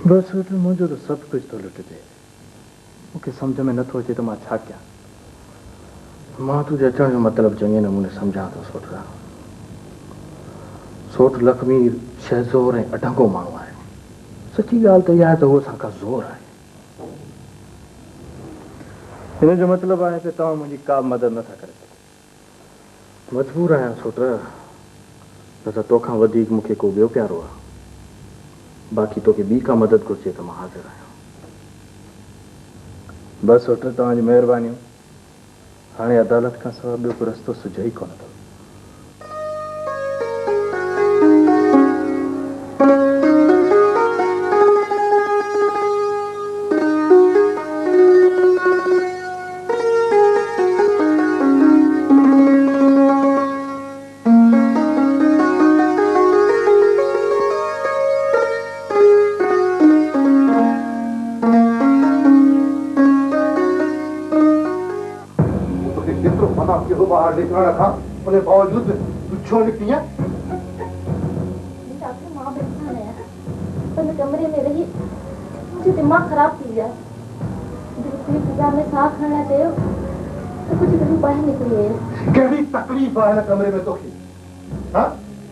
बस मुझे तो सब कुछ तो लुटजे मुझे समझ में न अचे तो मैं छा क्या मां तुझे अचण जो मतलब चंगे नमूने समझा तो सोटरा सोट लक्ष्मी शहज़ोर ऐं अढंगो माण्हू आहे सची ॻाल्हि त इहा आहे त उहो असांखां ज़ोर आहे हिन जो मतिलबु आहे त तव्हां मुंहिंजी का मदद नथा करे सघो मजबूर आहियां सोट न त तोखां वधीक मूंखे को ॿियो प्यारो आहे बाक़ी तोखे ॿी का मदद घुरिजे त मां हाज़िर आहियां बस सोट तव्हांजी महिरबानी हाणे अदालत खां सवाइ ॿियो को रस्तो सुझे ई कोन थो निकलना था उन्हें बावजूद तू छो निकली है? माँ परेशान है बंद कमरे में रही मुझे दिमाग खराब थी गया दूसरी फिजा में साह खाना चाहिए तो कुछ कहीं बाहर निकली है कड़ी तकलीफ है ना कमरे में तो की हाँ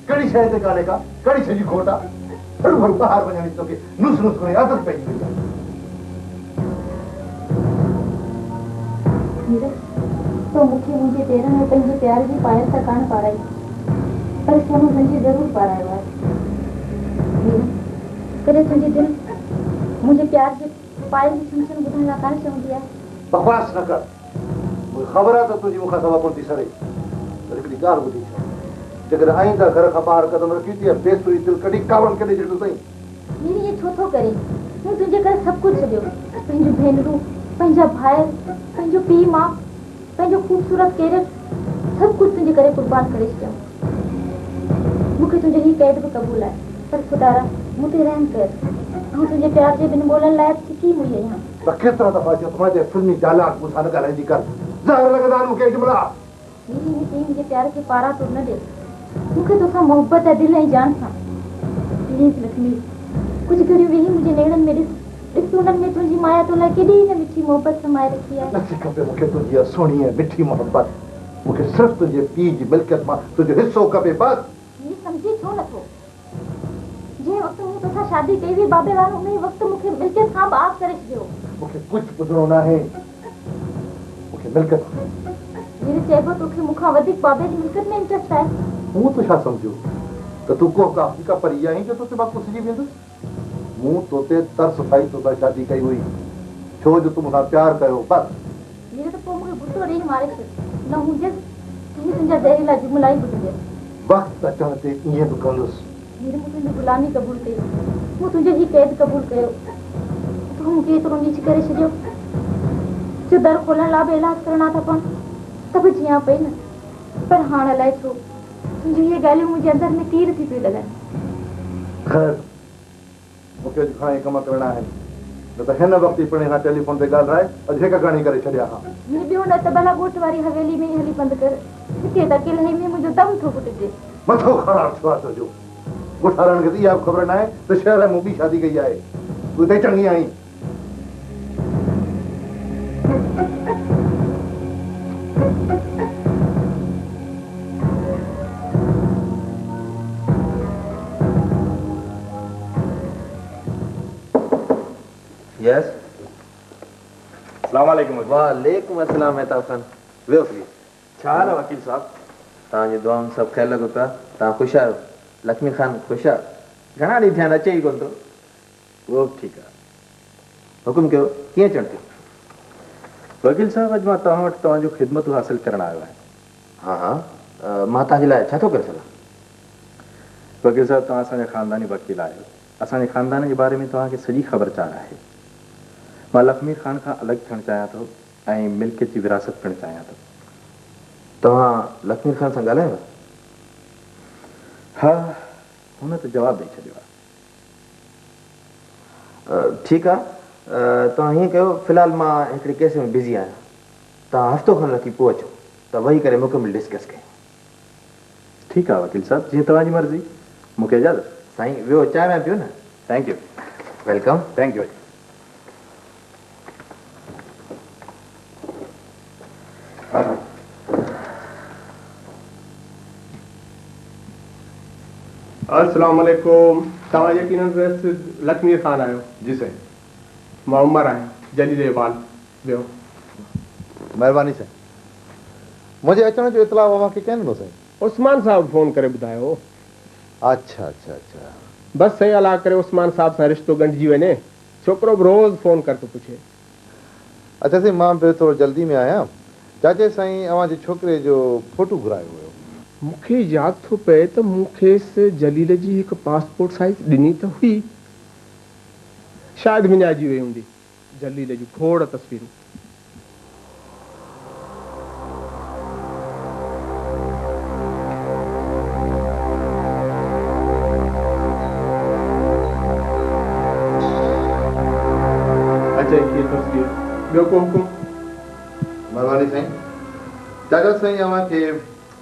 कड़ी शहर से काले का कड़ी छजी खोटा हर भर बाहर बजाने तो के नुस नुस को आदत पड़ी हुई है तो मुझे तेरह में पंहिंजे प्यार जी पायल त कान पाराई पर सोनू संजी जरूर पारायो आहे करे संजी दिल मुझे प्यार जी पायल जी सुन ॿुधण लाइ कान चवंदी आहे बकवास न कर मुझे खबर है तो तुझी मुखा सवा कोन थी सरे पर हिकिड़ी ॻाल्हि ॿुधी जेकर आईंदा घर खां ॿाहिरि कदम रखी थी बेसुरी दिल कढी कावड़ कढी छॾियो अथई मीरी ये छो थो करे मूं तुंहिंजे करे सभु कुझु छॾियो पंहिंजूं भेनरूं पंहिंजा भाइर पंहिंजो पीउ माउ पंहिंजो खूबसूरत कैरियर सब कुछ तुझे करे कुर्बान करे छॾियो मूंखे तुंहिंजो ही कैद बि क़बूल आहे पर खुदारा मूं ते रहम कर ऐं तुंहिंजे प्यार जे बिन ॿोलण लाइ सिकी हुई आहियां त केतिरा दफ़ा चयो तुंहिंजे फिल्मी डायलॉग मूंसां न ॻाल्हाईंदी कर ज़हर लॻंदा मूंखे जुमला मेरी नीति मुंहिंजे प्यार खे पारा तो न ॾे मूंखे तोसां मोहबत आहे दिलि ऐं जान सां प्लीज़ लक्ष्मी कुझु घड़ियूं वेही मुंहिंजे नेड़नि में ॾिस उन्हनि में तुंहिंजी माया तो लाइ केॾी न मिठी मोहबत समाए रखी आहे नथी खपे मूंखे तुंहिंजी सुहिणी ऐं मिठी मोहबत मूंखे सिर्फ़ु तुंहिंजे पीउ जी मिल्कियत मां तुंहिंजो हिसो खपे बसि हीअ सम्झी छो नथो जंहिं वक़्तु मूं तोसां शादी कई हुई बाबे वारो उन वक़्तु मूंखे मिल्कियत खां बि आफ़ करे छॾियो मूंखे कुझु ॿुधणो न आहे मूंखे मिल्कियत हीअ चइबो तोखे मूंखां वधीक बाबे जी मिल्कियत में इंट्रस्ट आहे मूं त छा सम्झो त तूं को का परी आहीं जो तोते मां कुझु वेंदुसि मूं तोते तरस खाई तोसां शादी कई हुई छो जो तूं मूंखां प्यार कयो बसि हीअ त पोइ मूंखे गुस्सो ॾेई मारे छॾ न हुजे तुंहिंजा ज़हरीला जुमिला ई ॿुधजे वक़्तु अचण ते ईअं बि कंदुसि हीअ मूं तुंहिंजी गुलामी क़बूल कई मूं तुंहिंजो ही क़ैद क़बूल कयो तूं मूंखे एतिरो नीच करे छॾियो जो दर खोलण लाइ बि इलाज करणा था पवनि त बि जीअं पई न पर हाणे अलाए छो तुंहिंजी इहे ॻाल्हियूं मुंहिंजे अंदरि में तीर थी पियूं लॻनि ख़ैर मूंखे अॼु खां कम करणा आहिनि न त हिन वक़्तु ई पिणे खां टेलीफोन ते ॻाल्हाए अॼु हिकु घणी करे छॾिया हा ॿियो न त भला ॻोठ वारी हवेली में ई हली बंदि कर हिते त अकेले में मुंहिंजो दम थो फुटिजे मथो ख़राबु थियो आहे तुंहिंजो ॻोठारनि खे त इहा ख़बर न आहे त शहर में मूं ॿी शादी कई आहे तूं हिते चङी आहीं यस अस्सलाम वालेकुम वालेकुम अस्सलाम मेहताब खान वियो फ्री छा हाल आहे वकील साहब तव्हांजी दुआउनि सभु ख़ैर लॻो पिया तव्हां ख़ुशि आहियो लक्ष्मी खान ख़ुशि आहे घणा ॾींहं थिया आहिनि अचे ई कोन थो उहो बि ठीकु आहे हुकुम कयो कीअं अचणु थियो वकील साहब अॼु मां तव्हां वटि तव्हांजो ख़िदमतूं हासिलु करणु आयो आहियां हा मां तव्हांजे लाइ छा थो करे सघां वकील साहब तव्हां असांजा ख़ानदानी वकील आहियो असांजे ख़ानदान जे बारे में तव्हांखे सॼी ख़बरचार आहे मां लखमीर ख़ान खां अलॻि थियणु चाहियां थो ऐं मिल्कियत जी विरासत पिणु चाहियां थो तव्हां लखमीर खान सां ॻाल्हायो हा हुन त जवाबु ॾेई छॾियो आहे ठीकु आहे तव्हां हीअं कयो फ़िलहालु मां हिकिड़े केस में बिज़ी आहियां तव्हां हफ़्तो खनि रखी पोइ अचो त वेही करे मुकमिल डिस्कस कयूं ठीकु आहे वकील साहब जीअं तव्हांजी मर्ज़ी मूंखे इजाज़त साईं वियो चांहि वांहि पियो न thank U welcome. Thank U. अस्सलाम वालेकुम। तव्हां यकीनन लक्ष्मी खान आयो? जी साईं। मां उमर आहियां, जलील इक़बाल। वियो। महिरबानी साईं। मुंहिंजे अचण जो इतलाउ अव्हांखे कंहिं ॾिनो साईं? उस्मान साहब फोन करे ॿुधायो। अच्छा अच्छा अच्छा। बस सही अला करे उस्मान साहब सां रिश्तो ॻंढिजी वञे। छोकिरो बि रोज़ फोन कर थो पुछे। अच्छा साईं, मां बि थोरो जल्दी में आहियां। चाचे साईं अव्हांजे छोकिरे जो फोटू घुरायो हुयो। मूंखे यादि थो पए त मूंखेसि जलील जी हिकु पासपोर्ट साइज़ ॾिनी त हुई। शायदि विञाइजी वई हूंदी। जलील जी खोड़ तस्वीरूं। ॿियो को हुकुम? महिरबानी साईं। चाचा साईं अव्हांखे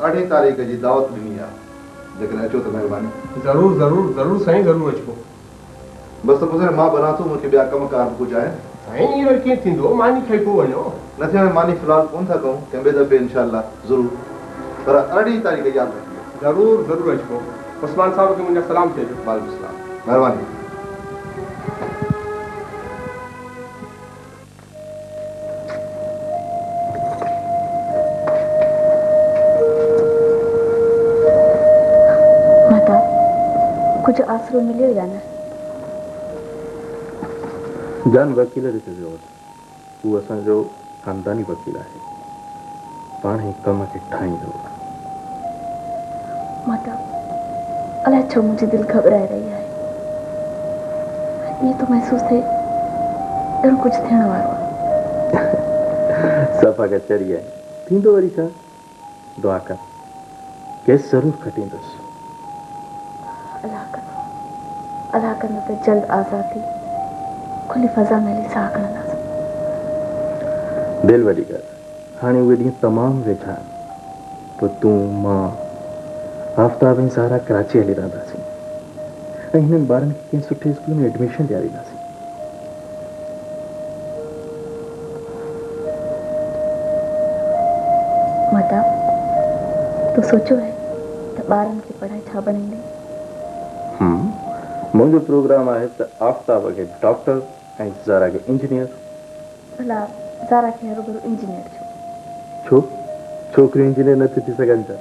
8 तारीख़ जी दावत ॾिनी आहे, जेकॾहिं अचो त महिरबानी। ज़रूरु ज़रूरु ज़रूरु साईं, ज़रूरु अचिबो। बसि त ॿुधाए, मां बना थो, मूंखे ॿिया कम कार बि कुझु आहिनि। साईं इहो कीअं थींदो? मानी खाई पोइ वञो। न थिए मानी फ़िलहालु कोन था कयूं, कंहिं ॿिए दफ़े इनशाअल्लाह ज़रूरु, पर 8 तारीख़ यादि रखिजो। ज़रूरु ज़रूरु अचिबो। उस्मान साहब खे मुंहिंजा सलाम चइजो। वालेकुम सलाम। महिरबानी। कुछ आसरो मिलियो या न? जान वकील ॾिठो उहो असांजो ख़ानदानी वकील आहे, पाण ई कम खे ठाहींदो। माता अलाए छो मुंहिंजी दिलि घबराए रही आहे। ईअं थो महसूस थिए ॼण कुझु थियण वारो आहे। सफ़ा कचहरी आहे, थींदो वरी छा। दुआ कर, केस ज़रूरु खटींदुसि। अल्लाह कंदो त जल्द आज़ादी खुली फज़ा में हली साह खणंदासीं। दिलि वॾी कर, हाणे उहे ॾींहं तमामु वेठा आहिनि। पोइ तूं मां आफ़्ताब ऐं सारा कराची हली रहंदासीं ऐं हिननि ॿारनि खे कंहिं सुठे स्कूल में एडमिशन ॾियारींदासीं। माता तूं सोचियो आहे त ॿारनि खे पढ़ाई छा बनाईंदे? मुंहिंजो प्रोग्राम आहे त आफ़्ताब खे डॉक्टर ऐं ज़ारा खे इंजीनियर। भला ज़ारा खे हरूभरू इंजीनियर छो? छोकिरियूं इंजीनियर नथी थी सघनि छा?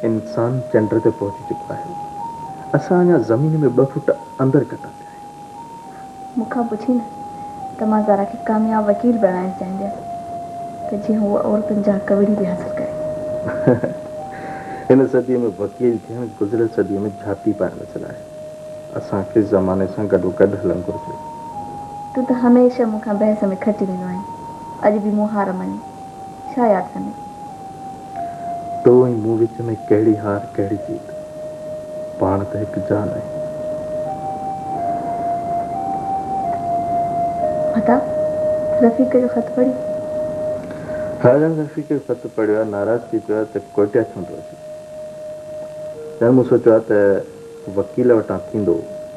इंसान चंड ते पहुची चुको आहे, असां अञा ज़मीन में 2 फुट अंदरि कटा पिया आहियूं। मूंखां पुछी न त मां ज़ारा खे कामयाबु वकील बणाइणु चाहींदसि त जीअं उहा औरतुनि जा हक़ वरी बि हासिलु करे। हिन सदीअ में वकील थियणु गुज़िरियल सदीअ में झाती पाइण वसियल आहे। असांखे ज़माने सां गॾोगॾु हलणु घुरिजे। तूं त हमेशह मूंखां बहस में खटी वेंदो आहीं। अॼु बि मूं हार मञी, छा यादि कंदे? तो ऐं मूं विच में कहिड़ी हार कहिड़ी जीत, पाण त हिकु जान आहे। माता रफ़ीक जो ख़त पढ़ी? हा, रफ़ीक जो ख़त पढ़ियो आहे। नाराज़ थी पियो आहे त कोटिया छो थो अचे। त मूं सोचियो आहे त वकील वटां थींदो,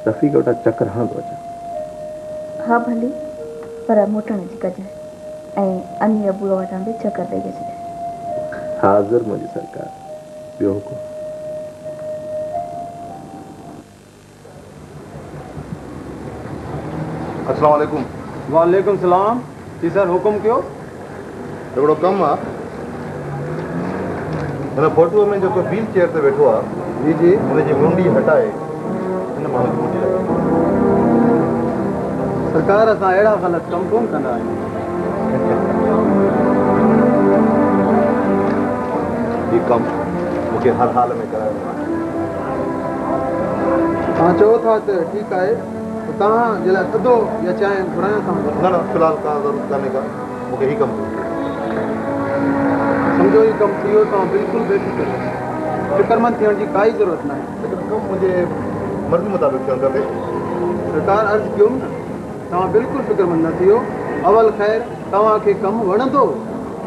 रफ़ीक वटां चकर हणंदो अचां। हा भली, पर मोटण जी कजांइ ऐं अनी अबूअ वटां बि चकर ॾेई अचिजांइ। हाज़िर मुंहिंजी सरकार। ॿियो हुकुम? अस्सलाम वालेकुम। वालेकुम सलाम। जी सर, हुकुम कयो। हिकिड़ो कमु आहे, हिन फोटूअ में जेको व्हील चेयर ते वेठो आहे, जी जी, हुनजी मुंडी हटाए हिन माण्हू जी मुंडी लॻाए। सरकार असां अहिड़ा ग़लति कमु कोन कंदा आहियूं। हीउ कमु मूंखे हर हाल में कराइणो आहे। तव्हां चओ था त ठीकु आहे, त तव्हां जे लाइ थधो या चांहि घुरायां था? न फ़िलहालु का ज़रूरत कान्हे का, मूंखे हीउ कमु सम्झो हीउ कमु थी वियो, तव्हां बिल्कुलु बेफ़िक्र फिक्रमंद थियण जी काई ज़रूरत न आहे। लेकिन कमु मुंहिंजे मर्ज़ी मुताबिक़ थियणु खपे। सरकार अर्ज़ु कयो न, तव्हां बिल्कुलु फिक्रमंद न थियो। अवल ख़ैर तव्हांखे कमु वणंदो?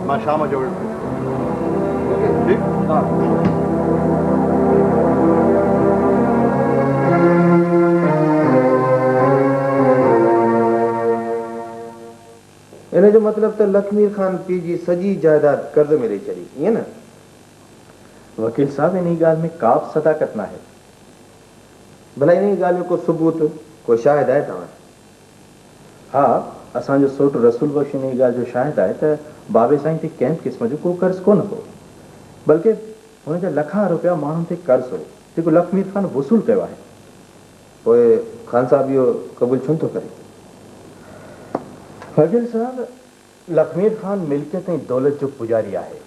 मां शाम जो ठीकु। हा। मतलब तो लखमीर खान पी जी सजी जायदाद कर्ज में ले चली ये ना वकील साहब इन ॻाल्हि में का बि सदाकत न आहे। भला इन ॻाल्हि में को सबूत को शाहिद आहे तव्हां? हा, असांजो सोट रसूल बख्श इन ॻाल्हि जो शाहिद आहे त बाबे साईं ते कंहिं क़िस्म जो को कर्ज़ कोन हो, बल्कि हुनजा लखां रुपया माण्हुनि ते कर्ज़ हो जेको लखमीर खान वसूल कयो आहे। पोइ खान साहब इहो क़बूल छो थो करे? वकील साहब, लखमीर खान मिल्कियत ऐं दौलत जो पुजारी आहे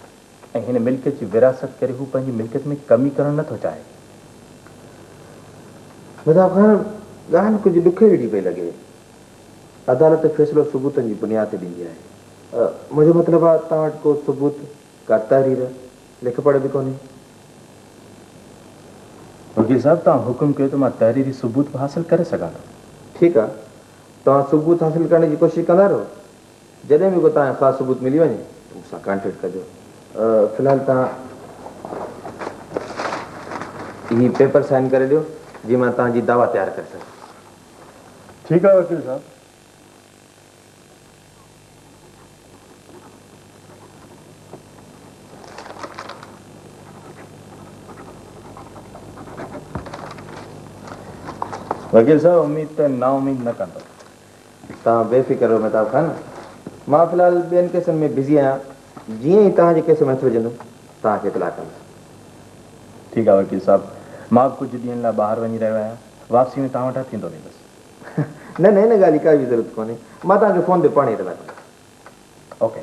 ऐं हिन मिल्कियत जी विरासत करे हू पंहिंजी मिल्कियत में कमी करणु नथो चाहे। मेहताब खान ॻाल्हि कुझु ॾुखियड़ी पई लॻे। अदालत फ़ैसिलो सबूतनि जी बुनियाद ते ॾींदी आहे। मुंहिंजो मतिलबु आहे तव्हां वटि को सबूत का तहरीर लिख पढ़ बि कोन्हे। वकील साहब, तव्हां हुकुम कयो त मां तहरीरी सबूत बि हासिल करे सघां थो। ठीकु आहे, तव्हां सबूत हासिल करण जी कोशिशि कंदा रहो। जॾहिं बि को तव्हांखे ख़ासि सबूत मिली वञे त मूंसां कॉन्टेक्ट कजो। फ़िलहालु तव्हां ही पेपर साइन करे ॾियो जीअं मां तव्हांजी दावा तयारु करे सघां। ठीकु आहे वकील साहब। वकील साहब, उम्मीद त ना उम्मीद न कंदो। तव्हां बेफ़िक्र रहो मेहताब खान। मां फ़िलहालु ॿियनि केसनि में बिज़ी आहियां। जीअं ई तव्हांजे केस में हथु विझंदुमि तव्हांखे इतलाह कंदुसि। ठीकु आहे वकील साहब, मां कुझु ॾींहंनि लाइ ॿाहिरि वञी रहियो आहियां। वापसी में तव्हां वटां थींदो वेंदुसि। न न, हिन ॻाल्हि जी काई बि ज़रूरत कोन्हे। मां तव्हांखे फ़ोन ते पाण ई इतलाह कंदुसि। Okay,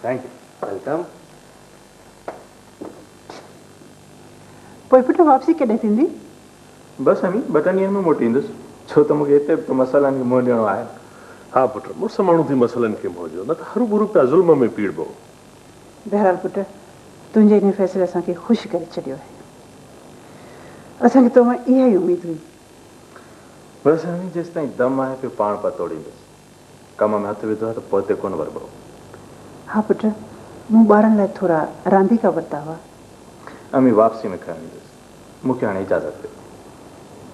thank U. वेलकम। पोइ पुटु वापसी कॾहिं थींदी? बसि हमी 2 ॾींहंनि में मोटी ईंदुसि, छो त मूंखे हिते बि मसइलनि खे मुंहुं ॾियणो आहे। हा पुट, मुड़ुसु माण्हू थी मसइलनि खे मुंहुं ॾियो, न त हरू भरू पिया ज़ुल्म में पीड़बो। बहरहाल पुटु, तुंहिंजे इन फ़ैसिले असांखे ख़ुशि करे छॾियो आहे। असांखे तव्हां इहा ई उमेदु हुई। बसि हमी जेसि ताईं दम आहे पियो पाण पाण तोड़ींदुसि। कम में हथु विधो आहे त पोइ हिते कोन वरबो। हा पुटु, मूं ॿारनि लाइ थोरा रांदीका वरिता हुआ। अमी वापसी में खणी ईंदुसि। मूंखे हाणे इजाज़त ॾियो।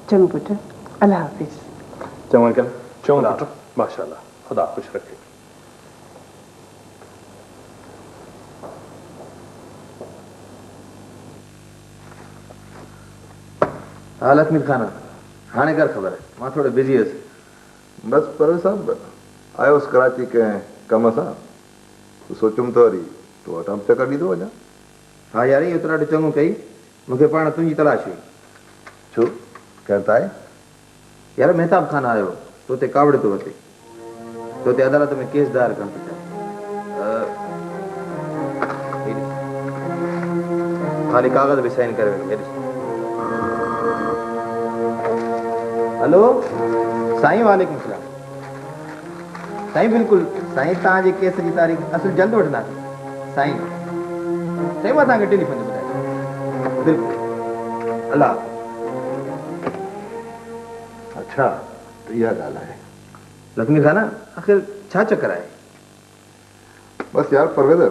चङो पुटु, अल्लाह हाफ़िज़। चङो अंकल। चङो पुट, माशाअल्लाह, ख़ुदा ख़ुशि रखे। हा लखमीर खान, हाणे कर ख़बर आहे। मां थोरो बिज़ी हुयुसि। बसि परवेज़ साहब, आयोसि कराची कंहिं कम सां, सोचियुमि त वरी तो वटां बि चकर ॾींदो वञा। हा यार, इहो त ॾाढो चङो कई। मूंखे पाण तुंहिंजी तलाश हुई। छो, कंहिं त आहे? यार मेहताब खान आयो, तो ते कावड़ थो वठे, तो ते अदालत में केस दायर करणु थो चाहे। ख़ाली कागज़ बि साइन करे वेठो। हेलो साईं, वालेकुम सलाम। साईं बिल्कुलु साईं, तव्हांजे केस जी तारीख़ असुल जल्द वठंदासीं साईं। चई मां तव्हांखे टेलीफोन ते ॿुधायां। बिल्कुलु, अल्लाह। अच्छा, त इहा ॻाल्हि आहे। लखमीर खान, आख़िर छा चक्कर आहे? बसि यार परवेज़,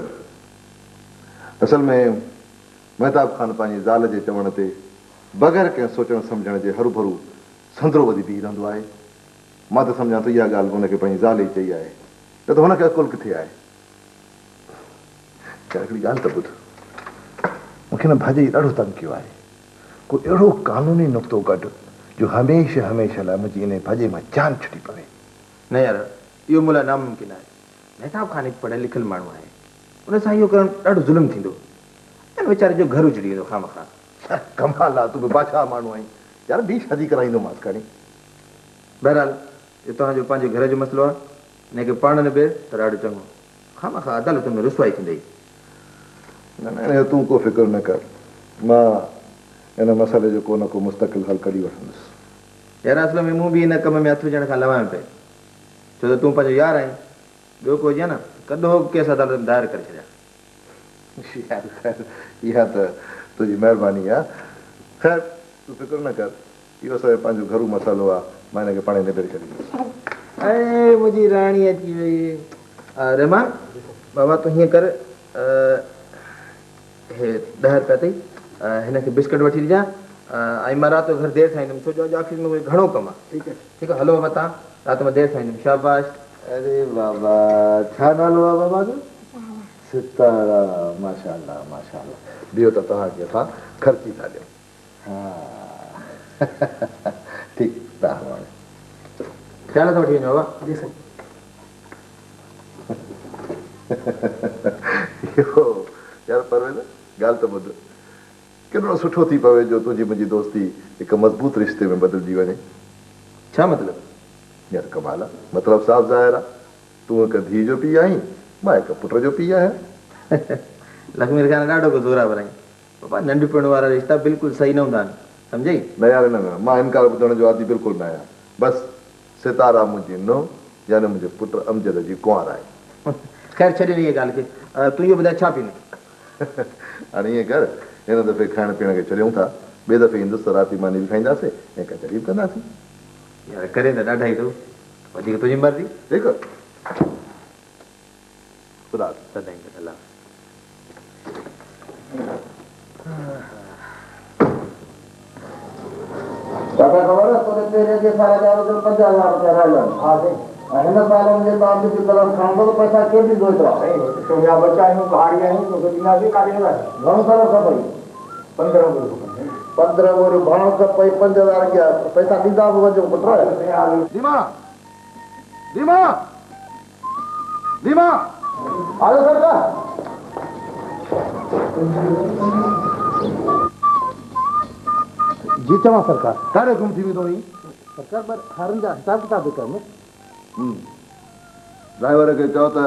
असल में मेहताब खान पंहिंजी ज़ाल जे चवण ते बग़ैर कंहिं सोचण सम्झण जे हरू भरू संदरो वधी बीह रहंदो आहे। मां त सम्झां थो इहा ॻाल्हि हुनखे पंहिंजी ज़ाल ई चई आहे, न त हुनखे अकुल किथे आहे। हिकिड़ी ॻाल्हि त ॿुध, मूंखे न भाॼी ॾाढो तंग कयो आहे। को अहिड़ो कानूनी नुक़्तो कढ जो हमेशह हमेशह लाइ मुंहिंजी इन भाॼे मां जान छुटी पवे। न यार, इहो मुला नामुमकिन आहे। मेहताब खान हिकु पढ़ियल लिखियल माण्हू आहे, उन सां इहो करणु ॾाढो ज़ुल्म थींदो। हिन वीचारे जो घर उजड़ी वेंदो खामखां। कमाल आहे, तूं बि बादशाह माण्हू आहीं यार। ॿी शादी कराईंदोमांसि खणी। बहरहाल, इहो तव्हांजो पंहिंजे घर जो मसइलो आहे। हिनखे पाण न बेर त ॾाढो चङो। खामखां अदालत में रुसवाई थींदी। न न, तूं को फिक्र न कर, मां हिन मसइले जो को न को मुस्तक़िल हल कढी वठंदुसि। यार असल में मूं बि हिन कम में हथु विझण खां लवायमि पियो, छो त तूं पंहिंजो यार आहीं। ॿियो को हुजे न कॾो केस अदालत में दायर करे छॾिया। इहा त तुंहिंजी महिरबानी आहे। ख़ैर तूं फिक्र न कर, इहो असांजो पंहिंजो घरू मसालो आहे, मां हिनखे पाण ई निबेरे छॾींदुसि। अरे मुंहिंजी राणी अची वई। रहमान बाबा, तूं हीअं कर, हे 10 रुपया अथई, हिनखे बिस्किट वठी ॾिजां। ऐं मां राति जो घर देरि सां ईंदुमि, छो जो अॼु आख़िर में घणो कमु आहे। ठीकु आहे, ठीकु आहे, हलो बाबा, तव्हां राति में देरि सां ईंदुमि। शाबाश। अरे बाबा छा नालो आहे बाबा जो सितारा माशाल्लाह माशाल्लाह बियो त तव्हांखे असां ख़र्ची था ॾियूं हा ठीकु तव्हां हाणे ख़्याल सां वठी वञो बाबा यार परवेज़ ॻाल्हि त ॿुध केॾो सुठो थी पवे जो तुंहिंजी मुंहिंजी दोस्ती हिकु मज़बूत रिश्ते में बदिलजी वञे छा मतिलबु यार कमाल आहे मतिलबु साफ़ ज़ाहिर आहे तूं हिकु धीउ जो पीउ आहीं मां हिकु पुट जो पीउ आहियां लक्ष्मी खान ॾाढो कुझु ज़ोरा भराई बाबा नंढपण वारा रिश्ता बिल्कुलु सही न हूंदा आहिनि सम्झई न यार न मां इनकार ॿुधण जो आदि बिल्कुलु न आहियां बसि सितारा मुंहिंजी नुंहुं यानी मुंहिंजे पुट अमजद जी कुंवार आहे ख़ैर छॾे इहे ॻाल्हि खे तूं इहो ॿुधाए छा पीनो हाणे ईअं कर हिन दफ़े खाइण पीअण खे छॾियूं था ॿिए दफ़े ईंदुसि त राति मानी बि खाईंदासीं ऐं कचरी बि कंदासीं यार करे त ॾाढा ई अथव वधीक तुंहिंजी मर्ज़ी ठीकु ख़ुदा सदाईं अलाह दादा ख़बर आहे तोरे पहिरें जे साल जा 50,000 रुपया रहलन हा साईं ऐं हिन साल मुंहिंजे बाप जी तरफ़ खणंदो त पैसा केर ॾींदो एतिरा तुंहिंजा बचा आहियूं भाड़ी आहियूं तोखे ॾींदासीं काॾे घणो सारो खपई 15 बोरियूं भाड़ो खपई 5,000 अॻियां पैसा ॾींदा बि वञो पुट दीमा दीमा दीमा आयो सरकार जी चवां सरकार काॾे गुम थी वेंदो हुई सरकार पर हारनि जा हिसाब किताब बि कनि ड्राइवर खे चओ त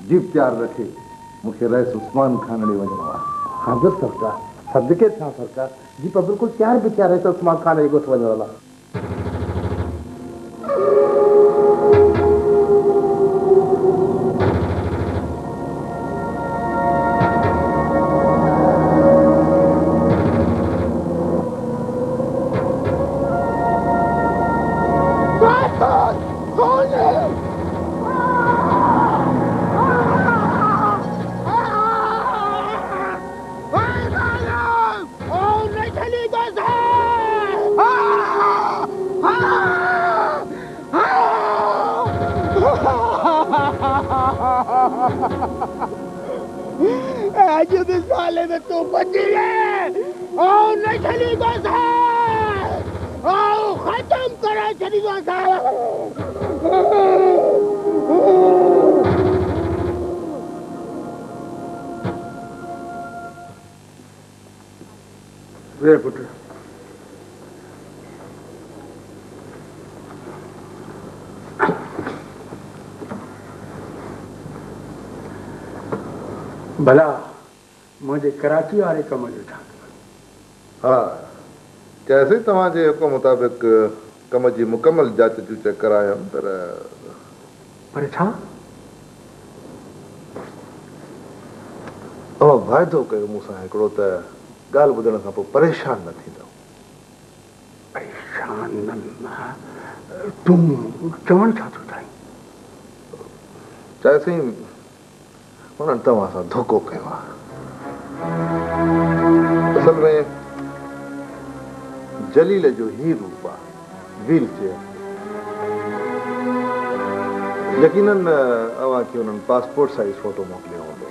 जीप तयारु रखे मूंखे रईस उस्मान खान ॾे वञिणो आहे हाज़िर सरकार सदके थियां सरकार जीप बिल्कुलु तयारु बि थिया रईस उस्मान खान जे ॻोठ वञण लाइ आज भी साले में तू बची है और नहीं चली तो और खत्म करा चली तो वे पुत्र भला मुझे कराची वाले कम जो था हा जैसे तव्हांजे हुकुम मुताबिक़ कम जी मुकमल जांच जूं चेक करायमि पर छा तव्हां वाइदो कयो मूंसां हिकिड़ो त ॻाल्हि ॿुधण खां पोइ परेशान न थींदव परेशान न तूं चवण छा थो चाहीं चएसि उन्हनि तव्हां सां धोखो कयो आहे असल में जलील जो ही रूप आहे व्हील चेयर यकीनन अव्हांखे उन्हनि पासपोर्ट साइज फोटो मोकिलियो हूंदो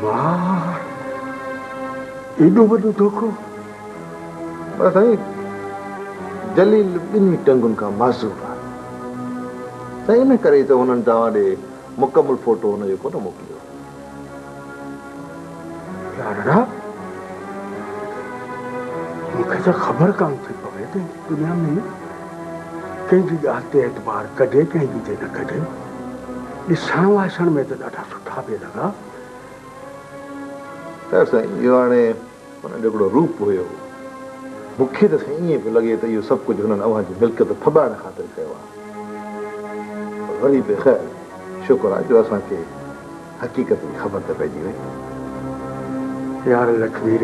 वाह एॾो वॾो धोखो पर साईं जलील ॿिन्ही टंगुनि खां माज़ूर आहे साईं इन करे त हुननि तव्हां ॾे मुकमल फोटो हुनजो कोन मोकिलियो लाडड़ा मूंखे त ख़बर कान थी पवे त दुनिया में कंहिंजी ॻाल्हि ते एतबार कढे कंहिंजी ते न कढे ॾिसण वासण में त ॾाढा सुठा पिया लॻा ख़ैर साईं इहो हाणे हुनजो हिकिड़ो रूप हुयो मूंखे त साईं ईअं पियो लॻे त इहो सभु कुझु हुननि अव्हांजी मिल्कियत फॿाइण ख़ातिर कयो आहे वरी बि ख़ैर शुक्र आहे जो असांखे हक़ीक़त जी ख़बर त पइजी वई यार लक्ष्मीर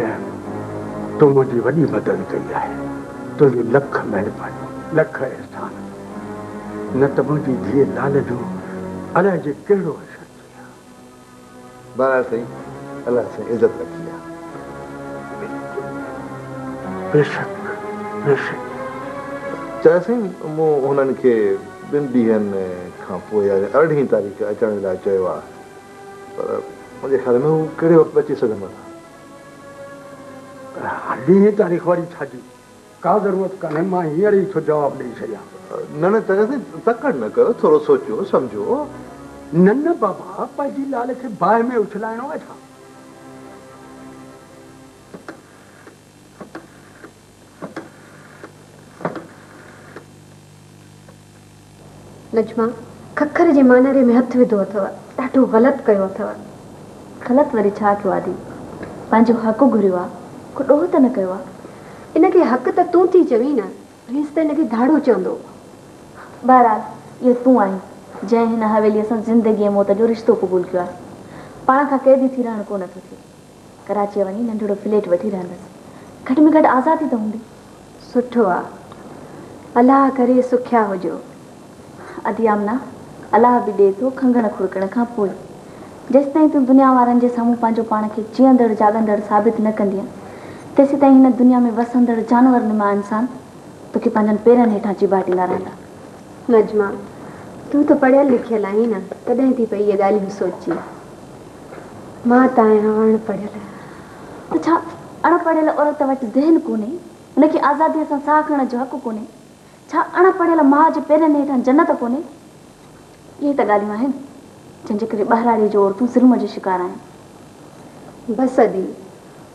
तूं मुंहिंजी वॾी मदद कई आहे तुंहिंजी लख महिरबानी लख एहसान न त मुंहिंजी धीअ लाल जो अलाए जे कहिड़ो असर थी आहे बराबरि साईं अलाह साईं इज़त रखी आहे बेशक बेशक चयोसीं मूं हुननि खे 2 ॾींहंनि खां पोइ 18 तारीख़ अचण लाइ चयो आहे, पर मुंहिंजे ख़्याल में हू कहिड़े वक़्तु अची सघंदा। 18 तारीख़ वारी छाजी का ज़रूरत कान्हे, मां हींअर ई छो जवाबु ॾेई छॾियां। न न चयोसीं तकड़ न कयो, थोरो सोचियो सम्झो। न न बाबा, पंहिंजी लाल खे बाहि में उछलाइणो आहे छा? नजमा खखर जे मानरे में हथ विधो अथव, ॾाढो ग़लति कयो अथव। ग़लति वरी छा कयो आदि? पंहिंजो हक़ घुरियो आहे, को ॾोह त न कयो आहे। इनखे हक़ त तूं थी चवीं न, प्लीज़ त इनखे धाड़ो चवंदो। बहरहाल इहो तूं आहीं जंहिं हिन हवेलीअ सां ज़िंदगीअ मौत जो रिश्तो क़बूल कयो आहे। पाण खां क़ैदी थी रहणु कोन थो थिए, कराचीअ वञी नंढिड़ो फ्लैट वठी रहंदसि, घटि में घटि आज़ादी त हूंदी। सुठो आहे, अलाह करे सुखिया हुजो। अदियामना, अलाह बि ॾिए थो खंघण खुरकण खां पोइ। जेसिताईं तूं दुनिया वारनि जे साम्हूं पंहिंजो पाण खे जीअंदड़ जाॻंदड़ साबित न कंदीअ, तेसिताईं हिन दुनिया में वसंदड़ जानवर नुमा इंसान तोखे पंहिंजनि पेरनि हेठां चिबाटींदा रहंदा। नजमा तूं त पढ़ियल लिखियल आहीं न, तॾहिं थी पई इहे ॻाल्हियूं सोची। मां त आहियां अणपढ़ियल। त छा अणपढ़ियल औरत वटि ज़हन कोन्हे, हुनखे आज़ादीअ सां साह खणण जो हक़ कोन्हे? छा अणपढ़ियल माउ जे पेरनि हेठां जन्नत कोन्हे? इहे त ॻाल्हियूं आहिनि जंहिंजे करे ॿाहिराड़ीअ जो औरतूं ज़ुल्म जो शिकार आहिनि। बसि अदी,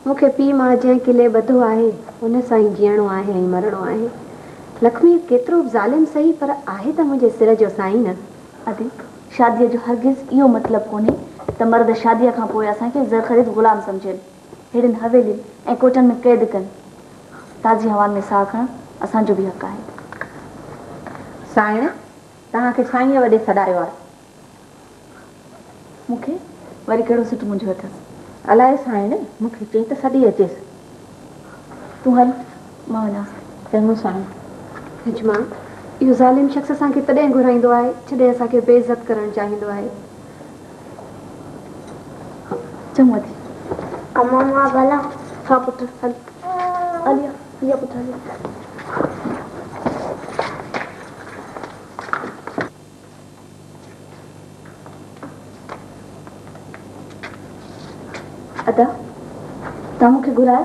मूंखे पीउ मां जंहिं किले ॿधो आहे हुन सां ई जीअणो आहे ऐं मरणो आहे। लक्ष्मी केतिरो बि ज़ालिम सही, पर आहे त मुंहिंजे सिर जो साईं न। अदी, शादीअ जो हरगिज़ इहो मतिलबु कोन्हे त मर्द शादीअ खां पोइ असांखे ज़रख़रीद ग़ुलाम सम्झनि, हेड़ियुनि हवेलियुनि ऐं कोठनि में क़ैद कनि। ताज़ी हवा में साह खणणु असांजो बि हक़ आहे। साइण तव्हांखे साईंअ वॾे सॾायो आहे। मूंखे वरी कहिड़ो सुठो मुंहिंजो अथसि? अलाए साइण, मूंखे चई त सॾी अचेसि। तूं हल, मां वञा। चङो साईं। यजमान, इहो ज़ालिम शख़्स असांखे तॾहिं घुराईंदो आहे जॾहिं असांखे बेइज़त करणु चाहींदो आहे। चङो थी। अम्मा मां भला हा पुटु हल। हलिया इहा पुटु हलिया। अदा, तव्हां मूंखे घुरायो?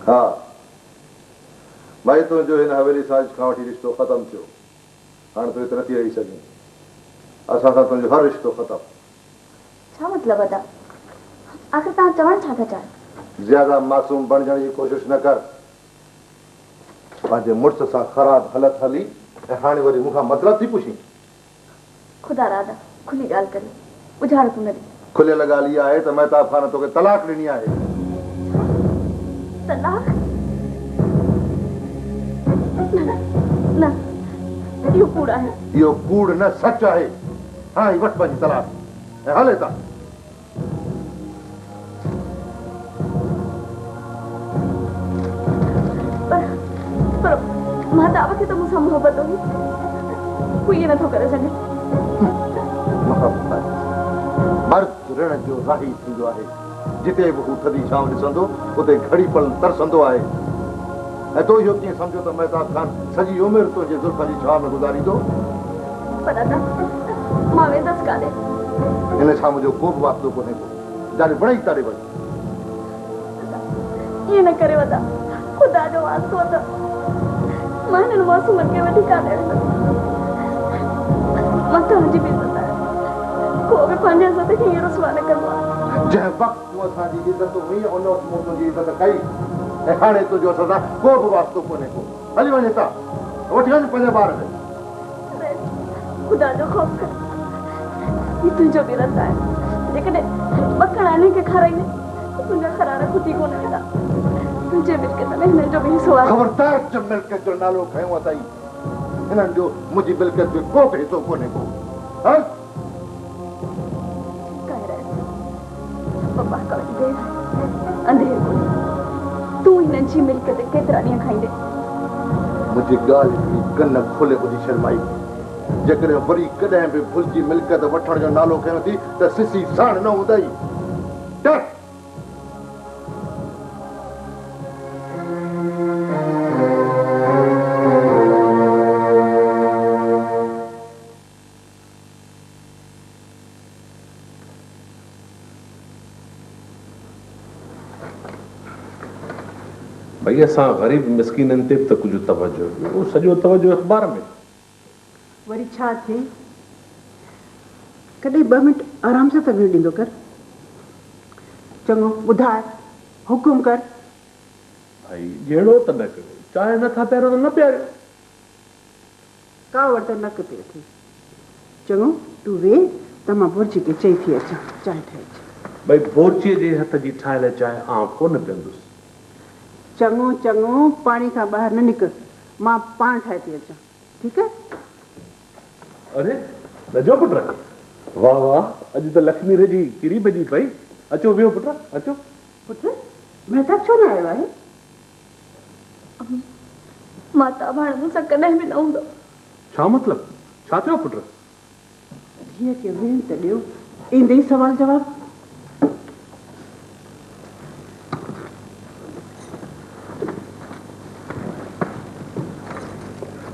हा भाई, तुंहिंजो हिन हवेली सां खां वठी रिश्तो ख़तमु थियो। हाणे तूं हिते नथी रही सघीं, असां सां तुंहिंजो हर रिश्तो ख़तमु। छा मतिलबु अदा? आख़िर तव्हां चवणु छा था चाहियो? ज़्यादा मासूम बणजण जी कोशिशि न कर। पंहिंजे मुड़ुस सां ख़राबु हालत हली ऐं हाणे वरी मूंखां मतिलबु थी पुछी। ख़ुदा राधा खुली ॻाल्हि करे, ॿुझाड़ तूं न ॾे। खुलियल ॻाल्हि इहा आहे त महताब ख़ान तोखे तलाक ॾिनी आहे। तलाक? न, इहो कूड़ आहे। इहो कूड़ न सच आहे। हाणे वटि पंहिंजी तलाक ऐं हले था। पर महताब खे त मूंसां मोहबत हुई, कोई इहो नथो करे सघे। मर्द ऋण जो राही थींदो आहे। जिते बि हू थधी छांव ॾिसंदो उते घड़ी पल तरसंदो आहे। ऐं तो इहो कीअं सम्झो त महताब ख़ान सॼी उमिरि तुंहिंजे ज़ुल्फ़नि जी छांव में गुज़ारींदो? पर अदा, मां वेंदसि काॾे। हिन छा मुंहिंजो को बि वास्तो कोन्हे को, जाने बणाई तारे वञ। ईअं न करे वदा, ख़ुदा जो वास्तो त मां हिननि मासूमनि खे वठी काॾे वेंदसि। मथां जी बि इज़त आहे, को बि पंहिंजे इज़त खे हीअं रुसवा न कंदो आहे। जंहिं वक़्तु तूं असांजी इज़त हुई उन वक़्तु मूं तुंहिंजी इज़त कई, ऐं हाणे तुंहिंजो असां सां को बि वास्तो कोन्हे को। हली वञे था, वठी वञ पंहिंजे ॿार खे। ख़ुदा जो ख़ौफ़ कर, हीउ तुंहिंजो बि रत आहे। जेकॾहिं ॿकण हिननि खे खाराईंदे त तुंहिंजा खरारा खुटी कोन वेंदा। तुंहिंजे मिल्कियत में हिननि जो बि हिसो आहे। ख़बरदार जब मिल्कियत जो नालो खयों अथई, हिननि जो मुंहिंजी मिल्कियत में को बि हिसो कोन्हे को। अंधेर तूं हिननि जी मिल्कियत केतिरा ॾींहं खाईंदे? मुंहिंजी ॻाल्हि हिकिड़ी कन खोले ॿुधी शर्माई। जेकॾहिं वरी कॾहिं बि भुलिजी मिल्कियत वठण जो नालो खयों थी त सिसी साण न हूंदई। भई असां ग़रीब मिसकीननि ते त कुझु तवजो, उहो सॼो तवजो अख़बार में। वरी छा थी, कॾहिं 2 मिंट आराम सां त वेही ॾींदो कर। चङो ॿुधाए, हुकुम कर। भाई जहिड़ो त न कयो, चांहि नथा पहिरियों त न पियारियो। का वरत न पियो थी। चङो तूं वेह त मां बुर्जी खे चई थी अचां चांहि ठाहे अचे। भई बोरचीअ जे हथ जी ठाहियल चांहि आउं कोन पीअंदुसि। चङो चङो पाणी खां ॿाहिरि न निकिर, मां पाण ठाहे थी अचां, ठीकु आहे? अरे नजो पुट, वाह वाह, अॼु त लक्ष्मी रजी किरी भॼी पई। अचो वियो पुट, अचो। पुट महताब छो न आयो आहे? माता भाण मूंसां कॾहिं बि न हूंदो। छा मतिलब, छा थियो पुट? धीअ खे वेन त ॾियो, ईंदे ई सवाल जवाब।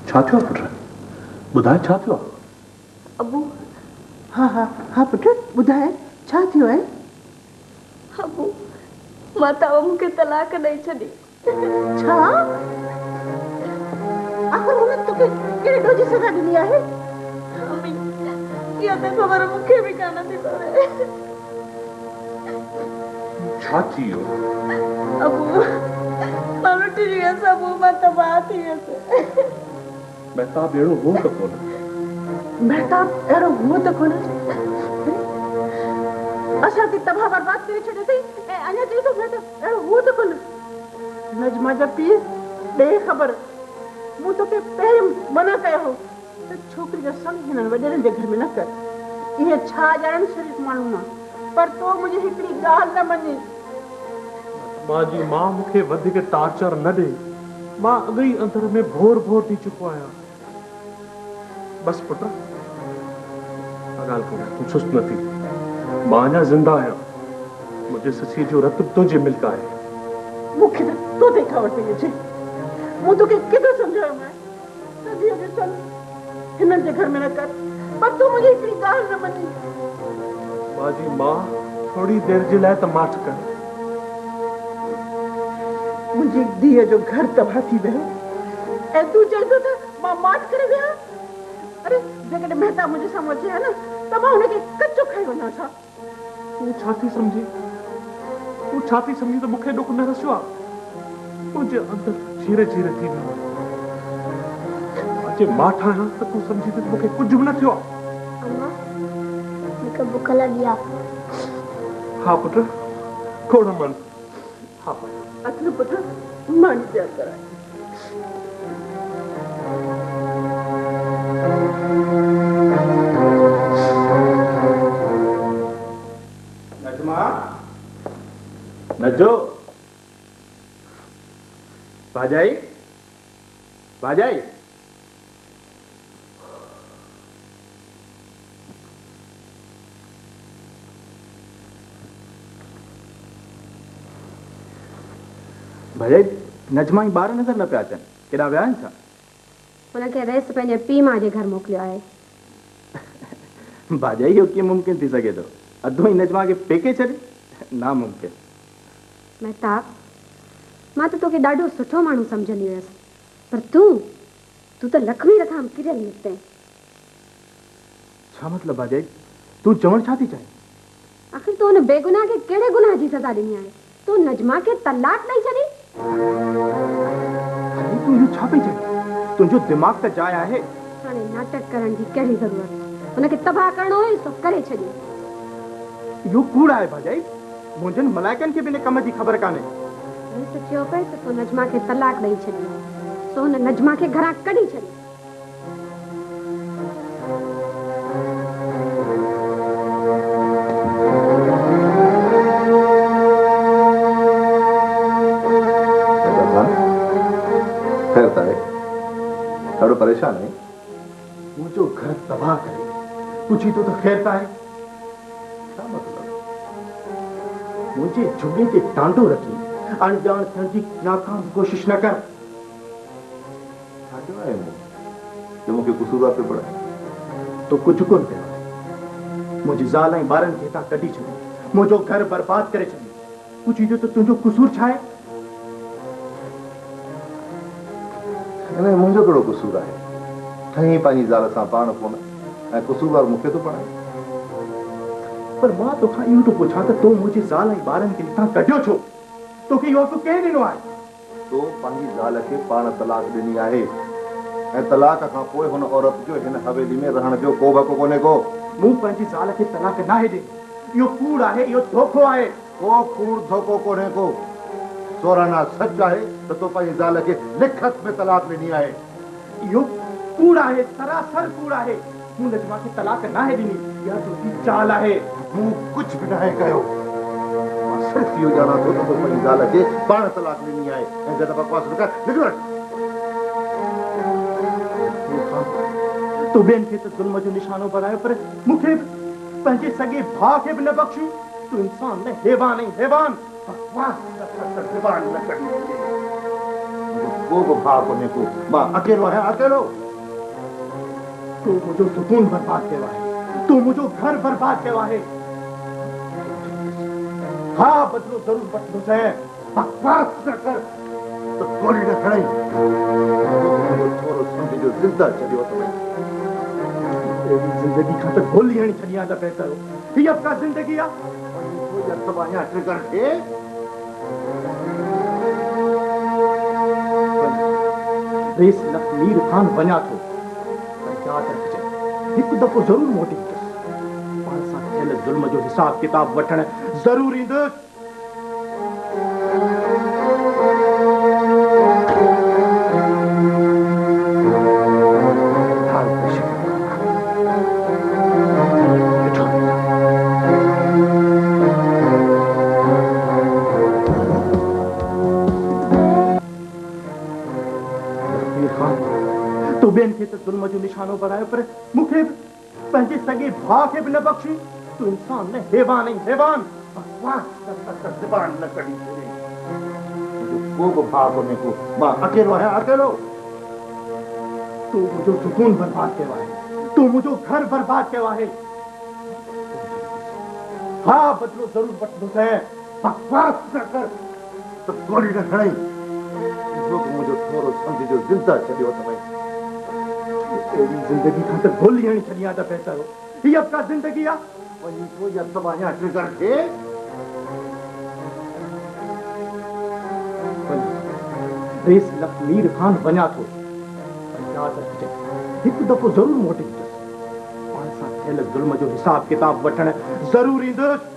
छा थियो पुट, ॿुधाए छा थियो? अबू। हाँ हाँ हाँ पुट ॿुधाए छा थियो आहे? अबू, माता मूंखे तलाक ॾेई छॾी। छा? आख़िर हुन तोखे कहिड़े ॾोह जी सज़ा ॾिनी आहे? मम्मी, इहा त ख़बर मूंखे बि कान थी पवे। छा थी वियो? अबू, मां लुटी वियसि। अबू, मां तबाह थी वियसि। महताब अहिड़ो हो त कोन। महताब अहिड़ो हो त कोन? असांखे तबाह बर्बाद करे छॾियो अथई ऐं अञा चई थो महताब अहिड़ो हो त कोन? नजमा जा पीउ ॾे ख़बर, मूं तोखे पहिरियों मना कयो हो त छोकिरी जो संग हिननि वॾेरनि जे घर में न कर। इहे छा ॼाणनि शरीफ़ माण्हू मां, पर तो मुंहिंजी हिकिड़ी ॻाल्हि न मञी। मां जी मां मूंखे वधीक टार्चर न ॾे। मां अॻई अंदर में भोर भोर थी चुको आहियां। बस पुट, ॻाल्हि कोन्हे, तूं सुस्त न थी। मां अञा ज़िंदा आहियां। मुंहिंजे ससीअ जो रतु तुंहिंजे मिल्क आहे। मूंखे त तो ते ख़बर पई अचे। मूं तोखे केतिरो सम्झायो मैं त धीअ जो संग हिननि जे घर में न कर, पर तूं मुंहिंजी हिकिड़ी ॻाल्हि न मञी। मां जी मां, थोड़ी देर जे लाइ त माठ कर। मुंहिंजी धीअ जो घर तबाह थी वियो ऐं तूं चई थो त मां माठ करे विया? अरे जेकॾहिं महताब मुंहिंजे साम्हूं अचे हा न त मां हुनखे कचो खाई वञा छा? तूं छा थी सम्झी? तूं छा थी सम्झी त मूंखे ॾुख न रसियो आहे? मुंहिंजे अंदर झीरे झीरे थी वियो आहे। अचे माठ आहियां त तूं सम्झी त मूंखे कुझु बि न थियो आहे। अम्मा, मूंखे बुख लॻी आहे। हा पुट, खोड़ मन। हा अचो पुट, मानी तयार कराए। नजमा, नजो, भाजाई, भाजाई। भई नजमा ई ॿार नज़र न पिया अचनि, केॾा विया आहिनि छा? हुनखे रेस पंहिंजे पीउ मां जे घर मोकिलियो आहे। भाॼाई इहो कीअं मुमकिन थी सघे थो? अधो ई नजमा खे पेके छॾे? नामुमकिन। महताब, मां त तोखे ॾाढो सुठो माण्हू सम्झंदी हुयसि, पर तूं त लक्ष्मी रखां किरियल निकिते। छा मतिलबु भाॼाई? तूं चवण छा थी चाहीं? आख़िर तूं हुन बेगुनाह खे कहिड़े गुनाह जी सज़ा ॾिनी आहे? तूं नजमा खे तलाक ॾेई छॾी? तूं इहो छा पई चईं? तुंहिंजो दिमाग़ त जाइ आहे। हाणे नाटक करण जी कहिड़ी ज़रूरत? हुनखे तबाह करणो हुई सो करे छॾियो। इहो कूड़ आहे भाॼाई। मुंहिंजनि मलाइकनि खे बि हिन कम जी ख़बर कान्हे। त चयो पए त तूं नजमा खे तलाक ॾेई छॾी, सो हुन नजमा खे घरां कढी छॾी। ॾाढो परेशान आहे। मुंहिंजो घर तबाह करे पुछी तो त ख़ैर त आहे? छा मतिलबु? मुंहिंजे जुगे ते टांडो रखी अणजाण थियण जी नाकाम कोशिश न कर। छा चयो आहे मूं जो मूंखे कसूरवार पियो पड़े? तो कुझु कोन कयो। मुंहिंजी ज़ाल ऐं ॿारनि खे हितां कढी छॾी, मुंहिंजो घर बर्बाद करे छॾी। पुछी तो त तुंहिंजो कसूर छा आहे? हिन मुंहिंजो कहिड़ो कसूर आहे ठही पंहिंजी ज़ाल सां पाण कोन ऐं कसूरवार मूंखे थो पढ़ाए पर मां तोखां इहो थो पुछां त तूं मुंहिंजी ज़ाल ऐं ॿारनि खे हितां कढियो छो तोखे इहो हक़ कंहिं ॾिनो आहे तो पंहिंजी ज़ाल खे पाण तलाक ॾिनी आहे ऐं तलाक खां पोइ हुन औरत जो हिन हवेली में रहण जो को हक़ कोन्हे को मूं पंहिंजी ज़ाल खे तलाक नाहे ॾिनी इहो कूड़ आहे इहो धोखो आहे को कूड़ धोखो कोन्हे को सोराना सच आहे त तो पंहिंजी ज़ाल खे लिखत में तलाक ॾिनी आहे इहो कूड़ आहे सरासर कूड़ आहे मूं नजमा खे तलाक नाहे ॾिनी इहा तुंहिंजी चाल आहे मूं कुझु बि नाहे कयो मां सिर्फ़ु इहो ॼाणां थो त तो पंहिंजी ज़ाल खे पाण तलाक ॾिनी आहे ऐं जॾहिं बकवास न कर लिख वठ तूं ॿियनि खे त ज़ुल्म जो निशानो बनायो पर मूंखे पंहिंजे सॻे भाउ खे बि न बख़्शियो तूं इंसान न हैवान ऐं हैवान को बि भाउ कोन्हे को मां अकेलो आहियां अकेलो तूं मुंहिंजो सुकून बर्बाद कयो आहे तूं मुंहिंजो घर बर्बाद कयो आहे हा बदिलो ज़रूरु वठंदुसि बकवास न कर त गोली न खणी थोरो सम्झ जो ज़िंदा छॾियो अथई जिंदगी खां त गोली हणी छॾी आहे त बहितर हीअ का ज़िंदगी आहे रेस मीर खान वञा थो यादि रखिजे हिकु दफ़ो ज़रूरु मोटींदुसि पाण सां थियल ज़ुल्म जो हिसाब किताब वठण ज़रूरु ईंदुसि तूं ॿियनि खे त ज़ुल्म जो निशानो बनायो पर मूंखे पंहिंजे सॻे भाउ खे बि न बख़्शी तूं इंसान न हैवान ऐं हैवान ज़बान न कढी को बि भाउ कोन्हे को मां अकेलो आहियां अकेलो तूं मुंहिंजो सुकून बर्बाद कयो आहे तूं मुंहिंजो घर बर्बाद कयो आहे हा बदिलो ज़रूरु वठंदुसि बकवास न कर त गोली न खणी मुंहिंजो थोरो सम्झ जो ज़िंदा छॾियो अथई जिंदगी खां त गोली हणी छॾी आहे त बहितर हीअ का ज़िंदगी आहे वञी थो या तबाहियां ट्रिगर थे रेस मीर खान वञा थो यादि रखिजे हिकु दफ़ो ज़रूरु मोटींदुसि पाण सां थियल ज़ुल्म जो हिसाब किताब वठण ज़रूरु ईंदुसि